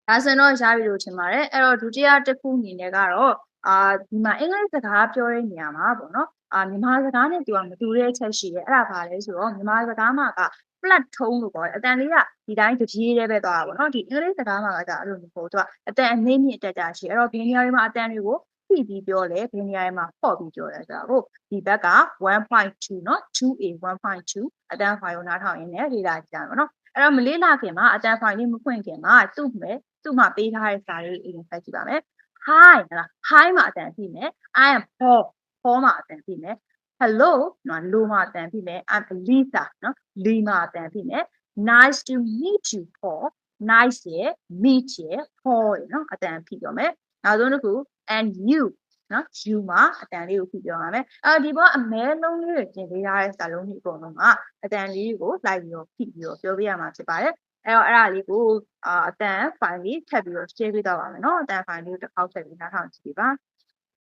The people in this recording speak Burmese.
ဒါဆိုတော့ရပြီလို့ထင်ပါတယ်အဲ့တော့ဒုတိယတစ်ခုအနေနဲ့ကတော့ဒီမှာအင်္ဂလိပ်စကားပြောတဲ့နေရာမှာပေါ့နော်မြန်မာစကားနဲ့သူကမတူတဲ့အချက်ရှိတယ်အဲ့ဒါဘာလဲဆိုတော့မြန်မာစကားမှာက flat tone လို့ခေါ်တယ်အတန်လေးကဒီတိုင်းတပြေးလေးပဲသွားတာပေါ့နော်ဒီအင်္ဂလိပ်စကားမှာကဒါအဲ့လိုမျိုးပေါ့သူကအတန်အနှိမ့်မြင့်တက်ကြရှိအဲ့တော့ဒီနေရာတွေမှာအတန်တွေကိုဖြည့်ပြီးပြောတယ်ဒီနေရာတွေမှာပေါ့ပြီးပြောတယ်ဆိုတော့ဒီဘက်က1.2เนาะ 2a 1.2အတန်ဖိုင်ကိုနားထောင်ရင်းနဲ့လေ့လာကြည့်ရအောင်เนาะအဲ့တော့မလေးလာခင်မှာအတန်ဖိုင်လေးမဖွင့်ခင်မှာသူ့မှာပေးထားတဲ့စာလေးအရင်ဖတ်ကြည့်ပါမယ် hi နော် hi မှာအတန်ပြီးမယ် I am Paul မှာအတန်ပြီးမယ် hello နော် lo မှာအတန်ပြီးမယ် I'm Lisa နော် li မှာအတန်ပြီးမယ် nice to meet you Paul nice ရယ် meet ရယ် Paul ရယ်နော်အတန်ပြီးပြောမယ်နောက်ဆုံးတစ်ခု and you နော် you မှာအတန်လေးကိုပြီးပြောရမယ်ဒီဘောအမဲလုံးလေးတွေပြင်ပေးထားတဲ့စာလုံးတွေအကုန်လုံးကအတန်လေးကိုလိုက်ပြီးတော့ပြီးပြီးတော့ပြောပြရမှာဖြစ်ပါတယ်အဲ့တော့အဲ့ဒါလေးကိုအတန်ဖိုင်လေးထပ်ပြီးတော့ share ပေးတော့ပါမယ်เนาะအတန်ဖိုင်လေးကိုတစ်ခေါက်ထပ်ပြီးနားထောင်ကြည့်ပါ